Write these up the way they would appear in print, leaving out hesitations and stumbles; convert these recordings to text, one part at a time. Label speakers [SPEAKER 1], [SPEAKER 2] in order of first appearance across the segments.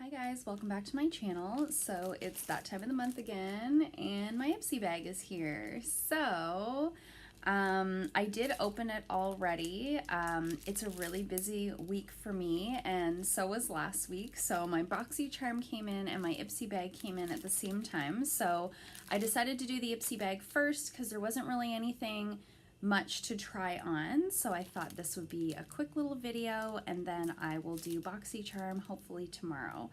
[SPEAKER 1] Hi guys, welcome back to my channel. So it's that time of the month again and my Ipsy bag is here. So I did open it already. It's a really busy week for me and so was last week. So my BoxyCharm came in and my Ipsy bag came in at the same time. So I decided to do the Ipsy bag first because there wasn't really anything much to try on, so I thought this would be a quick little video and then I will do BoxyCharm hopefully tomorrow.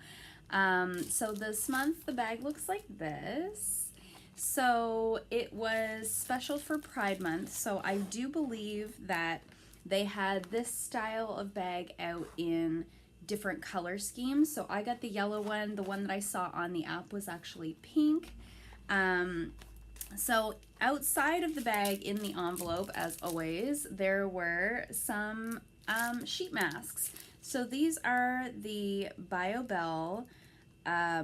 [SPEAKER 1] So this month the bag looks like this. So it was special for Pride Month, so I do believe that they had this style of bag out in different color schemes. So I got the yellow one. The one that I saw on the app was actually pink. So outside of the bag in the envelope, as always, there were some sheet masks. So these are the Biobelle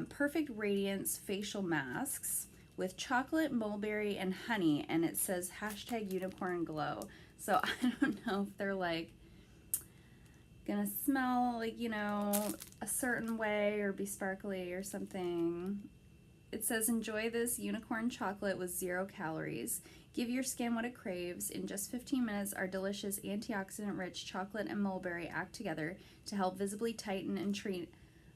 [SPEAKER 1] Perfect Radiance facial masks with chocolate, mulberry, and honey, and it says #unicorn_glow. So I don't know if they're like gonna smell like, you know, a certain way or be sparkly or something. It says, enjoy this unicorn chocolate with 0 calories. Give your skin what it craves. In just 15 minutes, our delicious antioxidant-rich chocolate and mulberry act together to help visibly tighten and treat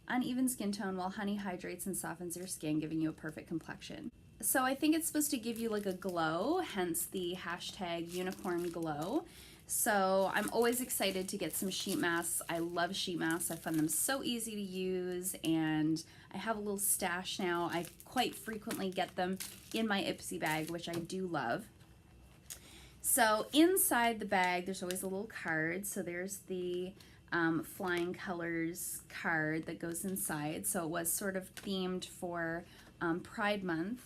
[SPEAKER 1] uneven skin tone while honey hydrates and softens your skin, giving you a perfect complexion. So I think it's supposed to give you like a glow, hence the #unicorn_glow. So I'm always excited to get some sheet masks. I love sheet masks. I find them so easy to use and I have a little stash now. I quite frequently get them in my Ipsy bag, which I do love. So inside the bag, there's always a little card. So there's the Flying Colors card that goes inside. So it was sort of themed for Pride Month.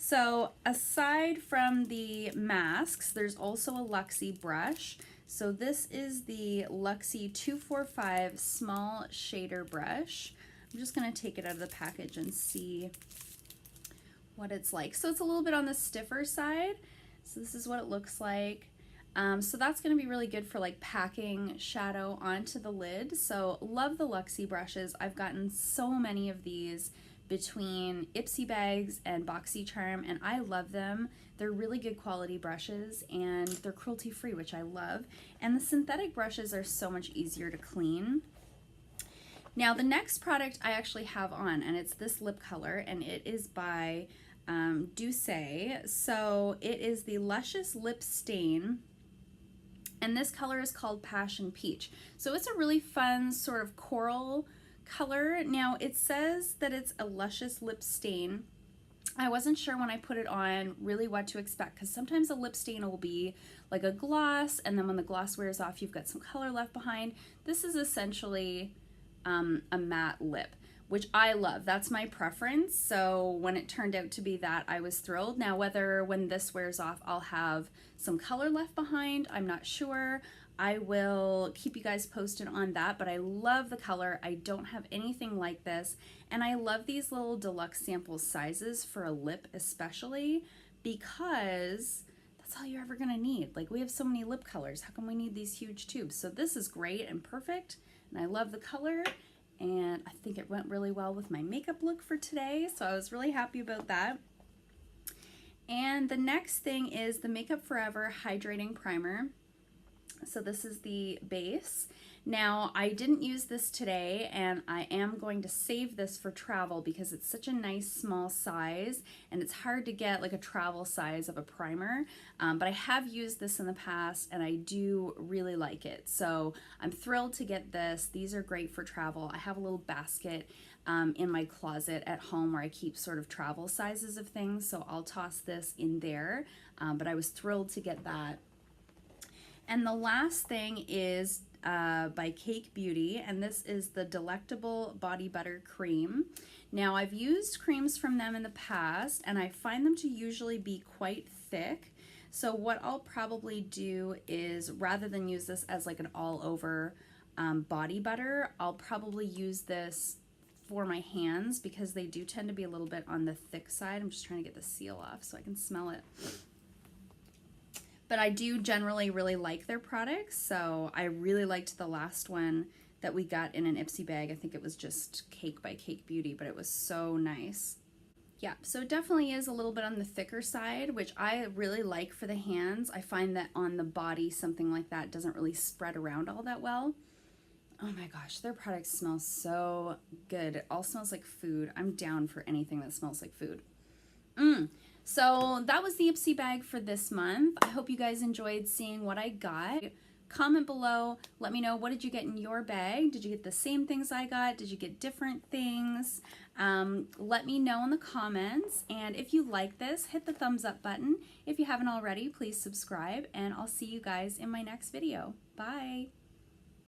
[SPEAKER 1] So aside from the masks, there's also a Luxie brush. So this is the Luxie 245 small shader brush. I'm just gonna take it out of the package and see what it's like. So it's a little bit on the stiffer side. So this is what it looks like. So that's gonna be really good for like packing shadow onto the lid. So love the Luxie brushes. I've gotten so many of these between Ipsy bags and BoxyCharm, and I love them. They're really good quality brushes and they're cruelty free, which I love. And the synthetic brushes are so much easier to clean. Now the next product I actually have on, and it's this lip color, and it is by Doucce. So it is the Luscious Lip Stain, and this color is called Passion Peach. So it's a really fun sort of coral color. Now it says that it's a luscious lip stain. I wasn't sure when I put it on really what to expect, because sometimes a lip stain will be like a gloss and then when the gloss wears off you've got some color left behind. This is essentially a matte lip, which I love. That's my preference. So when it turned out to be that, I was thrilled. Now whether when this wears off I'll have some color left behind, I'm not sure. I will keep you guys posted on that, but I love the color. I don't have anything like this, and I love these little deluxe sample sizes for a lip especially, because that's all you're ever gonna need. Like, we have so many lip colors. How come we need these huge tubes? So this is great and perfect, and I love the color, and I think it went really well with my makeup look for today, so I was really happy about that. And the next thing is the Makeup Forever Hydrating Primer. So this is the base. Now I didn't use this today and I am going to save this for travel because it's such a nice small size and it's hard to get like a travel size of a primer, but I have used this in the past and I do really like it. So I'm thrilled to get this. These are great for travel. I have a little basket in my closet at home where I keep sort of travel sizes of things, so I'll toss this in there, but I was thrilled to get that. And the last thing is by Cake Beauty, and this is the Delectable Body Butter Cream. Now I've used creams from them in the past and I find them to usually be quite thick. So what I'll probably do is, rather than use this as like an all over body butter, I'll probably use this for my hands because they do tend to be a little bit on the thick side. I'm just trying to get the seal off so I can smell it. But I do generally really like their products, so I really liked the last one that we got in an Ipsy bag. I think it was just Cake by Cake Beauty, but it was so nice. Yeah, so it definitely is a little bit on the thicker side, which I really like for the hands. I find that on the body, something like that doesn't really spread around all that well. Oh my gosh, their products smell so good. It all smells like food. I'm down for anything that smells like food. So that was the Ipsy bag for this month. I hope you guys enjoyed seeing what I got. Comment below, let me know, what did you get in your bag? Did you get the same things I got? Did you get different things? Let me know in the comments, and if you like this, hit the thumbs up button. If you haven't already, please subscribe, and I'll see you guys in my next video. Bye!